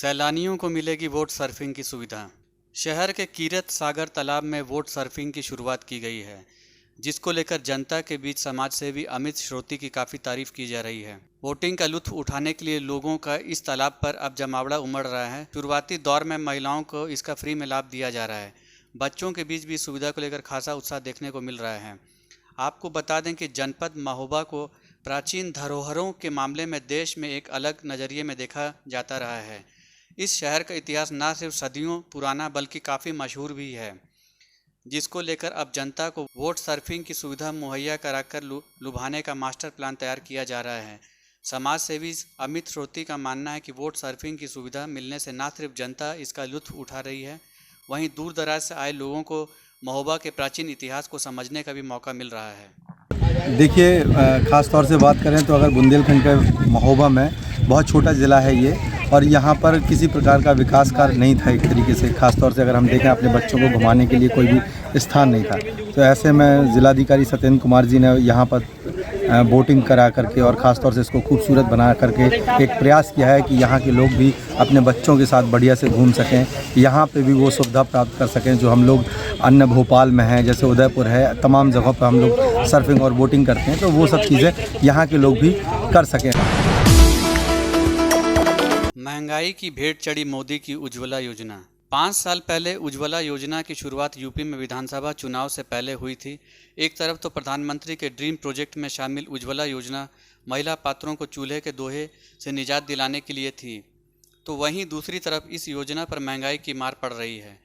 सैलानियों को मिलेगी वोट सर्फिंग की सुविधा। शहर के कीरत सागर तालाब में वोट सर्फिंग की शुरुआत की गई है, जिसको लेकर जनता के बीच समाज सेवी अमित श्रोती की काफ़ी तारीफ की जा रही है। वोटिंग का लुत्फ उठाने के लिए लोगों का इस तालाब पर अब जमावड़ा उमड़ रहा है। शुरुआती दौर में महिलाओं को इसका फ्री में लाभ दिया जा रहा है। बच्चों के बीच भी इस सुविधा को लेकर खासा उत्साह देखने को मिल रहा है। आपको बता दें कि जनपद महोबा को प्राचीन धरोहरों के मामले में देश में एक अलग नज़रिए में देखा जाता रहा है। इस शहर का इतिहास न सिर्फ सदियों पुराना बल्कि काफ़ी मशहूर भी है, जिसको लेकर अब जनता को वोट सर्फिंग की सुविधा मुहैया कराकर लुभाने का मास्टर प्लान तैयार किया जा रहा है। समाज सेवी अमित श्रोती का मानना है कि वोट सर्फिंग की सुविधा मिलने से न सिर्फ जनता इसका लुत्फ उठा रही है, वहीं दूर दराज से आए लोगों को महोबा के प्राचीन इतिहास को समझने का भी मौका मिल रहा है। देखिए, ख़ास तौर से बात करें तो अगर बुंदेलखंड के महोबा में बहुत छोटा ज़िला है ये, और यहाँ पर किसी प्रकार का विकास कार्य नहीं था एक तरीके से। ख़ास तौर से अगर हम देखें, अपने बच्चों को घुमाने के लिए कोई भी स्थान नहीं था। तो ऐसे में ज़िलाधिकारी सत्येंद्र कुमार जी ने यहाँ पर बोटिंग करा करके और ख़ास तौर से इसको खूबसूरत बना करके एक प्रयास किया है कि यहाँ के लोग भी अपने बच्चों के साथ बढ़िया से घूम सकें, यहाँ पे भी वो सुविधा प्राप्त कर सकें जो हम लोग अन्य भोपाल में हैं, जैसे उदयपुर है, तमाम जगहों पर हम लोग सर्फिंग और बोटिंग करते हैं, तो वो सब चीज़ें यहाँ के लोग भी कर सकें। महंगाई की भेंट चढ़ी मोदी की उज्ज्वला योजना। 5 साल पहले उज्ज्वला योजना की शुरुआत यूपी में विधानसभा चुनाव से पहले हुई थी। एक तरफ तो प्रधानमंत्री के ड्रीम प्रोजेक्ट में शामिल उज्ज्वला योजना महिला पात्रों को चूल्हे के दोहे से निजात दिलाने के लिए थी, तो वहीं दूसरी तरफ इस योजना पर महंगाई की मार पड़ रही है।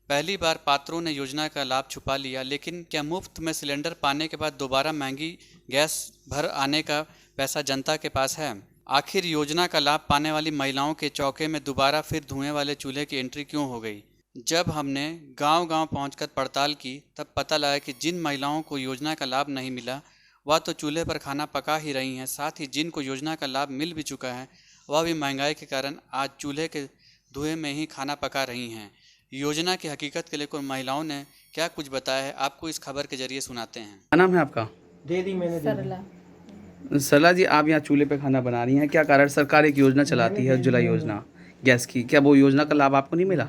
पहली बार पात्रों ने योजना का लाभ छुपा लिया, लेकिन क्या मुफ्त में सिलेंडर पाने के बाद दोबारा महंगी गैस भर आने का पैसा जनता के पास है? आखिर योजना का लाभ पाने वाली महिलाओं के चौके में दोबारा फिर धुएं वाले चूल्हे की एंट्री क्यों हो गई? जब हमने गांव-गांव पहुंचकर पड़ताल की, तब पता लगा कि जिन महिलाओं को योजना का लाभ नहीं मिला, वह तो चूल्हे पर खाना पका ही रही हैं, साथ ही जिनको योजना का लाभ मिल भी चुका है, वह भी महंगाई के कारण आज चूल्हे के धुएं में ही खाना पका रही हैं। योजना की हकीकत के लेकर महिलाओं ने क्या कुछ बताया है, आपको इस खबर के जरिए सुनाते हैं। क्या नाम है आपका? दे दी मैंने। सरला। सरला जी, आप यहाँ चूल्हे पे खाना बना रही हैं, क्या कारण? सरकार एक योजना चलाती है उज्ज्वला योजना गैस की, क्या वो योजना का लाभ आपको नहीं मिला?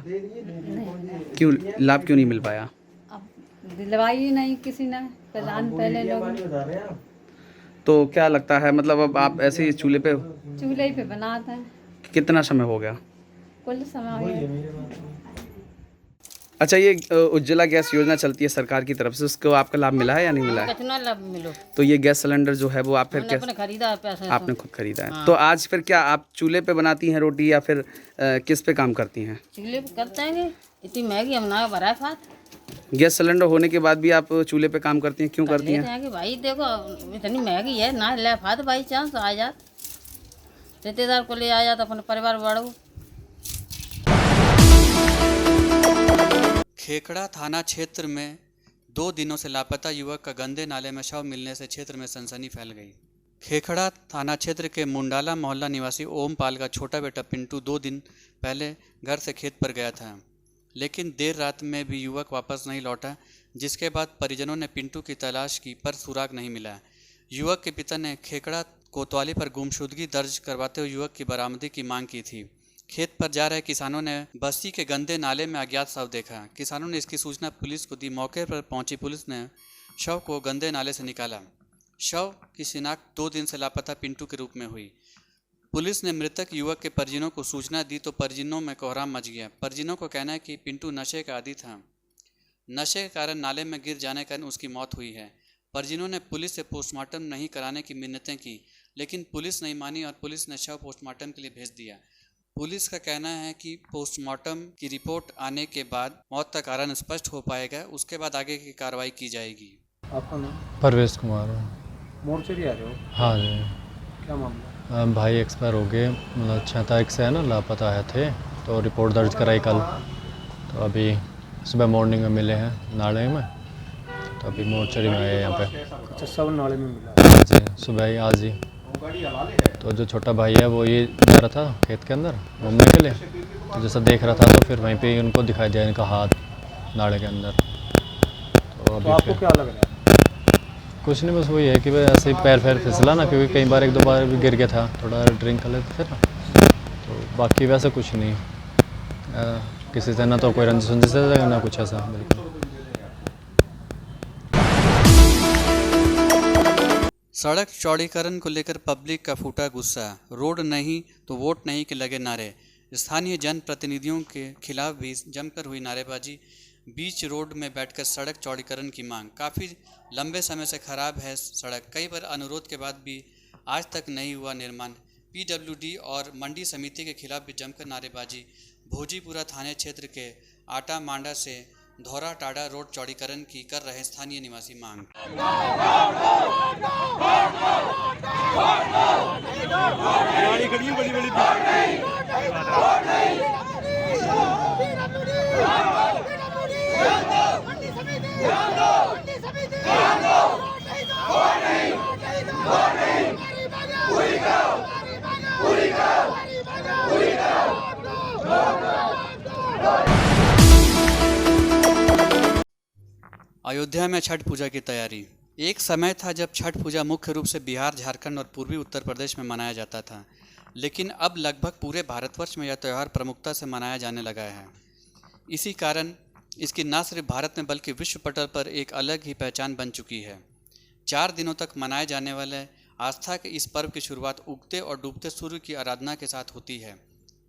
क्यों लाभ क्यों नहीं मिल पाया? अब दिलवाई ही नहीं किसी ने, प्रधान पहले लोग। तो क्या लगता है, मतलब अब आप ऐसे ही चूल्हे पे बनाते हैं। कितना समय हो गया? कुल समय हो गया। अच्छा, ये उज्ज्वला गैस योजना चलती है सरकार की तरफ से, उसको आपका लाभ मिला है या नहीं मिला है? कितना लाभ मिलो? तो ये गैस सिलेंडर जो है वो आप फिर आपने खरीदा है पैसे? आपने खुद खरीदा है। तो आज फिर क्या आप चूल्हे पे बनाती हैं रोटी या फिर किस पे काम करती हैं? चूल्हे पे करते हैं, इतनी महंगी हम ना भरा फात। गैस सिलेंडर होने के बाद भी आप चूल्हे पे काम करती हैं, क्यों करती हैं? कि भाई देखो इतनी महंगी है ना, ले फात बाई चांस आ जात, रिश्तेदार को ले आ जात, अपने परिवार बढ़ो। खेखड़ा थाना क्षेत्र में 2 दिनों से लापता युवक का गंदे नाले में शव मिलने से क्षेत्र में सनसनी फैल गई। खेखड़ा थाना क्षेत्र के मुंडाला मोहल्ला निवासी ओम पाल का छोटा बेटा पिंटू 2 दिन पहले घर से खेत पर गया था, लेकिन देर रात में भी युवक वापस नहीं लौटा, जिसके बाद परिजनों ने पिंटू की तलाश की पर सुराग नहीं मिला। युवक के पिता ने खेखड़ा कोतवाली पर गुमशुदगी दर्ज करवाते हुए युवक की बरामदी की मांग की थी। खेत पर जा रहे किसानों ने बस्ती के गंदे नाले में अज्ञात शव देखा। किसानों ने इसकी सूचना पुलिस को दी। मौके पर पहुंची पुलिस ने शव को गंदे नाले से निकाला। शव की शिनाख्त 2 दिन से लापता पिंटू के रूप में हुई। पुलिस ने मृतक युवक के परिजनों को सूचना दी तो परिजनों में कोहराम मच गया। परिजनों को कहना है कि पिंटू नशे का आदी था, नशे के कारण नाले में गिर जाने के कारण उसकी मौत हुई है। परिजनों ने पुलिस से पोस्टमार्टम नहीं कराने की मिन्नतें की, लेकिन पुलिस नहीं मानी और पुलिस ने शव पोस्टमार्टम के लिए भेज दिया। पुलिस का कहना है कि पोस्टमार्टम की रिपोर्ट आने के बाद मौत का कारण स्पष्ट हो पाएगा, उसके बाद आगे की कार्रवाई की जाएगी। आपका नाम? परवेश कुमार। मोर्चरी आ रहे हो? हाँ जी। क्या मामला? भाई एक्सपायर हो गए, मतलब 6 तारीख से है ना लापता है थे, तो रिपोर्ट दर्ज कराई कल, तो अभी सुबह मॉर्निंग में मिले हैं नाले में, तो अभी मोर्चरी में आए यहाँ पे। अच्छा, सब नाले में मिला? जी, सुबह ही आज ही। तो जो छोटा भाई है वो ये जा रहा था खेत के अंदर घूमने के लिए, तो जैसा देख रहा था तो फिर वहीं पे उनको दिखाई दिया इनका हाथ नाले के अंदर। तो अभी आपको क्या लग रहा है? कुछ नहीं, बस वही है कि वह ऐसे ही पैर फिसला ना, क्योंकि कई बार 1-2 बार भी गिर गया था, थोड़ा ड्रिंक कर लेते थे ना, तो बाकी वैसे कुछ नहीं, किसी से ना तो कोई रंजिश वंजिश है ना कुछ ऐसा बिल्कुल। सड़क चौड़ीकरण को लेकर पब्लिक का फूटा गुस्सा, रोड नहीं तो वोट नहीं के लगे नारे। स्थानीय जनप्रतिनिधियों के खिलाफ भी जमकर हुई नारेबाजी। बीच रोड में बैठकर सड़क चौड़ीकरण की मांग। काफ़ी लंबे समय से खराब है सड़क, कई बार अनुरोध के बाद भी आज तक नहीं हुआ निर्माण। पीडब्ल्यूडी और मंडी समिति के खिलाफ भी जमकर नारेबाजी। भोजीपुरा थाने क्षेत्र के आटा मांडा से धौरा टाड़ा रोड चौड़ीकरण की कर रहे स्थानीय निवासी मांग। अयोध्या में छठ पूजा की तैयारी। एक समय था जब छठ पूजा मुख्य रूप से बिहार, झारखंड और पूर्वी उत्तर प्रदेश में मनाया जाता था, लेकिन अब लगभग पूरे भारतवर्ष में यह त्यौहार प्रमुखता से मनाया जाने लगा है। इसी कारण इसकी न सिर्फ भारत में बल्कि विश्व पटल पर एक अलग ही पहचान बन चुकी है। 4 दिनों तक मनाए जाने वाले आस्था के इस पर्व की शुरुआत उगते और डूबते सूर्य की आराधना के साथ होती है।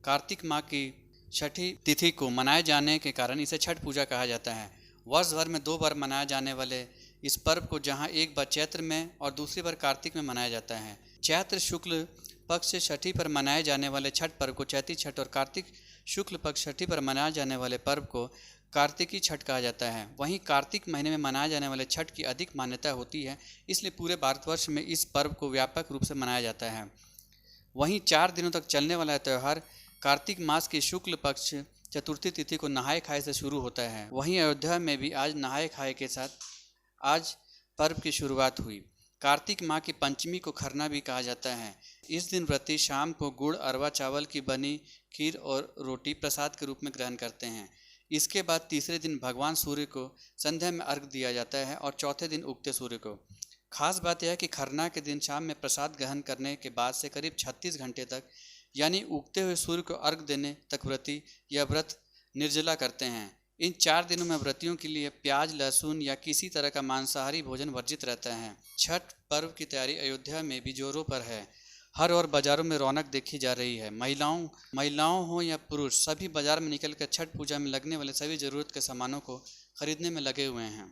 कार्तिक माह की छठी तिथि को मनाए जाने के कारण इसे छठ पूजा कहा जाता है। वर्ष भर में 2 बार मनाए जाने वाले इस पर्व को जहां एक बार चैत्र में और दूसरी बार कार्तिक में मनाया जाता है। चैत्र शुक्ल पक्ष छठी पर मनाए जाने वाले छठ पर्व को चैती छठ और कार्तिक शुक्ल पक्ष छठी पर मनाए जाने वाले पर्व को कार्तिकी छठ कहा जाता है। वहीं कार्तिक महीने में मनाए जाने वाले छठ की अधिक मान्यता होती है, इसलिए पूरे भारतवर्ष में इस पर्व को व्यापक रूप से मनाया जाता है। वहीं 4 दिनों तक चलने वाला त्यौहार कार्तिक मास की शुक्ल पक्ष चतुर्थी तिथि को नहाए खाए से शुरू होता है। वहीं अयोध्या में भी आज नहाए खाए के साथ आज पर्व की शुरुआत हुई। कार्तिक माह की पंचमी को खरना भी कहा जाता है। इस दिन व्रती शाम को गुड़, अरवा चावल की बनी खीर और रोटी प्रसाद के रूप में ग्रहण करते हैं। इसके बाद तीसरे दिन भगवान सूर्य को संध्या में अर्घ दिया जाता है और चौथे दिन उगते सूर्य को। खास बात यह है कि खरना के दिन शाम में प्रसाद ग्रहण करने के बाद से करीब 36 घंटे तक यानी उगते हुए सूर्य को अर्घ देने तक व्रती यह व्रत निर्जला करते हैं। इन 4 दिनों में व्रतियों के लिए प्याज, लहसुन या किसी तरह का मांसाहारी भोजन वर्जित रहता है। छठ पर्व की तैयारी अयोध्या में भी जोरों पर है। हर और बाजारों में रौनक देखी जा रही है। महिलाओं हो या पुरुष, सभी बाजार में निकलकर छठ पूजा में लगने वाले सभी जरूरत के सामानों को खरीदने में लगे हुए हैं।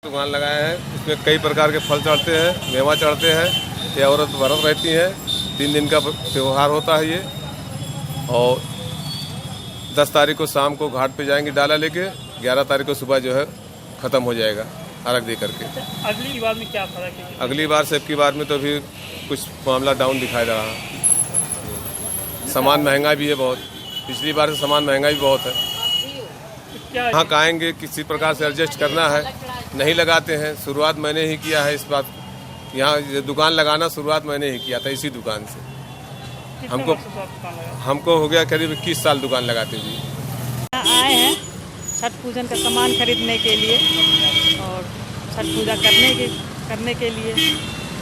दुकान लगाया है, इसमें कई प्रकार के फल चढ़ते हैं, मेवा चढ़ते हैं। ये औरत व्रत रहती है, 3 दिन का त्यौहार होता है ये। और 10 तारीख को शाम को घाट पे जाएंगे डाला लेके, 11 तारीख को सुबह जो है ख़त्म हो जाएगा अर्घ दे करके। अगली बार में क्या फर्क है? अगली बार से की बार में तो अभी कुछ मामला डाउन दिखाई दे रहा। सामान महंगा भी है बहुत, पिछली बार से सामान महंगा भी बहुत है। हाँ, आएंगे किसी प्रकार से एडजस्ट करना है, नहीं लगाते हैं। शुरुआत मैंने ही किया है इस बात, यहाँ दुकान लगाना शुरुआत मैंने ही किया था इसी दुकान से। हमको हो गया करीब 21 साल दुकान लगाते हुए। आए हैं छठ पूजन का सामान खरीदने के लिए और छठ पूजा करने के लिए।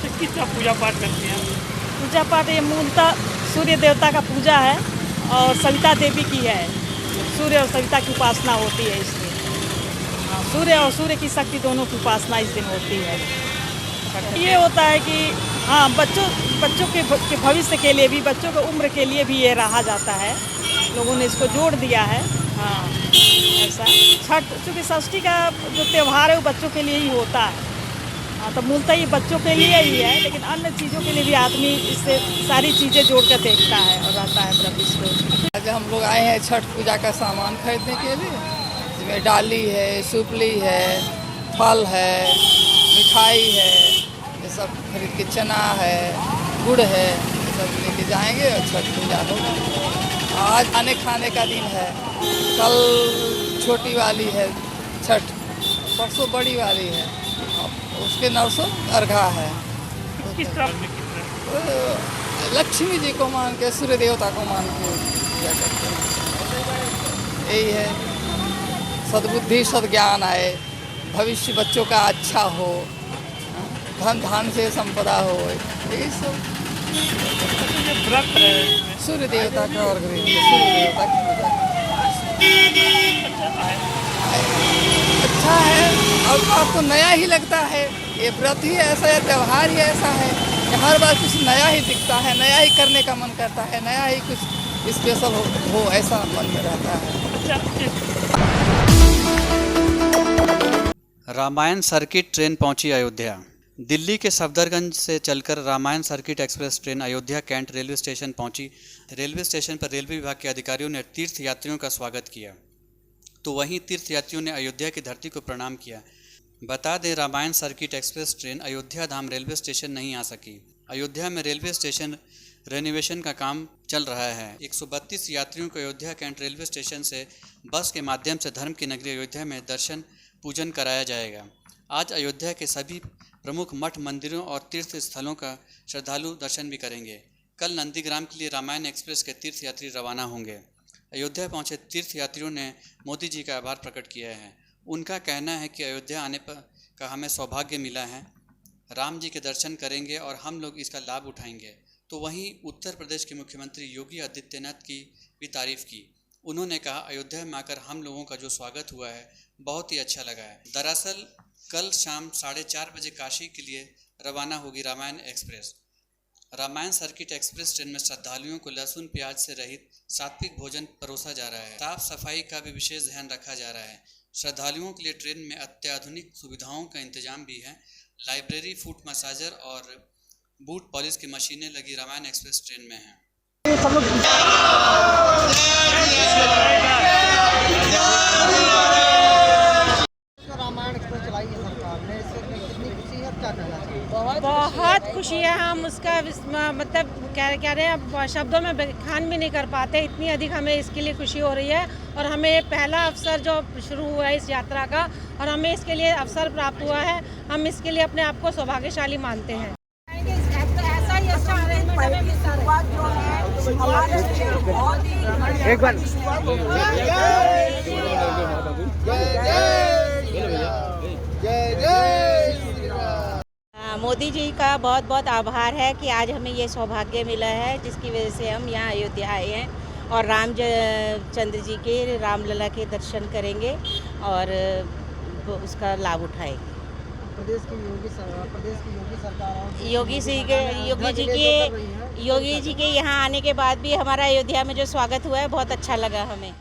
तो किस तरह पूजा पाठ करते हैं? पूजा पाठ ये मूलतः सूर्य देवता का पूजा है और सविता देवी की है। सूर्य और सविता की उपासना होती है इसलिए। सूर्य और सूर्य की शक्ति दोनों की उपासना इस दिन होती है। ये होता है कि हाँ, बच्चों के भविष्य के लिए भी, बच्चों की उम्र के लिए भी ये रहा जाता है। लोगों ने इसको जोड़ दिया है। हाँ, ऐसा छठ चूँकि षष्ठी का जो त्यौहार है वो बच्चों के लिए ही होता है। हाँ, तो मूलतः ये बच्चों के लिए ही है, लेकिन अन्य चीज़ों के लिए भी आदमी इससे सारी चीज़ें जोड़ कर देखता है और रहता है प्रति। आज हम लोग आए हैं छठ पूजा का सामान खरीदने के लिए, जिसमें डाली है, सुपली है, फल है, मिठाई है, ये सब खरीद के, चना है, गुड़ है, ये सब लेके जाएंगे और छठ पूजा होगा। आज आने खाने का दिन है। कल छोटी वाली है छठ, परसों बड़ी वाली है, उसके नरसों अर्घा है। किस तरह? लक्ष्मी जी को मान के, सूर्य देवता को मान के पूजा करते हैं। यही है, सद्बुद्धि सद्ज्ञान आए, भविष्य बच्चों का अच्छा हो, धन धान से संपदा हो, यही सब। व्रत है सूर्य देवता का अर्घ देंगे, सूर्य देवता की पूजा अच्छा है। और तो आपको नया ही लगता है, ये व्रत ही ऐसा है, त्यौहार ही ऐसा है कि हर बार कुछ नया ही दिखता है, नया ही करने का मन करता है, नया ही कुछ स्पेशल हो ऐसा मन में रहता है। रामायण सर्किट ट्रेन पहुंची अयोध्या। दिल्ली के सफदरगंज से चलकर Ramayan circuit express train Ayodhya cantt railway station पहुंची। रेलवे स्टेशन पर रेलवे विभाग के अधिकारियों ने तीर्थ यात्रियों का स्वागत किया, तो वहीं तीर्थ यात्रियों ने अयोध्या की धरती को प्रणाम किया। बता दें, Ramayana circuit express train Ayodhya Dham railway station नहीं आ सकी। अयोध्या में रेलवे स्टेशन रेनोवेशन का काम चल रहा है। 132 यात्रियों को अयोध्या कैंट रेलवे स्टेशन से बस के माध्यम से धर्म की नगरी अयोध्या में दर्शन पूजन कराया जाएगा। आज अयोध्या के सभी प्रमुख मठ मंदिरों और तीर्थ स्थलों का श्रद्धालु दर्शन भी करेंगे। कल नंदीग्राम के लिए रामायण एक्सप्रेस के तीर्थ यात्री रवाना होंगे। अयोध्या पहुंचे तीर्थ यात्रियों ने मोदी जी का आभार प्रकट किया है। उनका कहना है कि अयोध्या आने पर का हमें सौभाग्य मिला है, राम जी के दर्शन करेंगे और हम लोग इसका लाभ उठाएंगे। तो वहीं उत्तर प्रदेश के मुख्यमंत्री योगी आदित्यनाथ की भी तारीफ की। उन्होंने कहा, अयोध्या में आकर हम लोगों का जो स्वागत हुआ है बहुत ही अच्छा लगा है। दरअसल कल शाम 4:30 बजे काशी के लिए रवाना होगी Ramayan express. Ramayan circuit express train में श्रद्धालुओं को लहसुन प्याज से रहित सात्विक भोजन परोसा जा रहा है। साफ सफाई का भी विशेष ध्यान रखा जा रहा है। श्रद्धालुओं के लिए ट्रेन में अत्याधुनिक सुविधाओं का इंतजाम भी है। लाइब्रेरी, फुट मसाजर और बूट पॉलिश की मशीनें लगी रामायण एक्सप्रेस ट्रेन में हैं। रामायण एक्सप्रेस चलाई है सरकार ने, इससे कितनी खुशी है, क्या कहना चाहिए? बहुत खुशी है। हम उसका मतलब क्या रहे हैं, शब्दों में बयान भी नहीं कर पाते, इतनी अधिक हमें इसके लिए खुशी हो रही है। और हमें पहला अवसर जो शुरू हुआ है इस यात्रा का, और हमें इसके लिए अवसर प्राप्त हुआ है, हम इसके लिए अपने आप को सौभाग्यशाली मानते हैं। एक बार मोदी जी का बहुत बहुत आभार है कि आज हमें ये सौभाग्य मिला है, जिसकी वजह से हम यहाँ अयोध्या आए हैं और रामचंद्र जी के रामलला के दर्शन करेंगे और उसका लाभ उठाएंगे। प्रदेश की योगी सरकार योगी जी के यहाँ आने के बाद भी हमारा अयोध्या में जो स्वागत हुआ है बहुत अच्छा लगा हमें।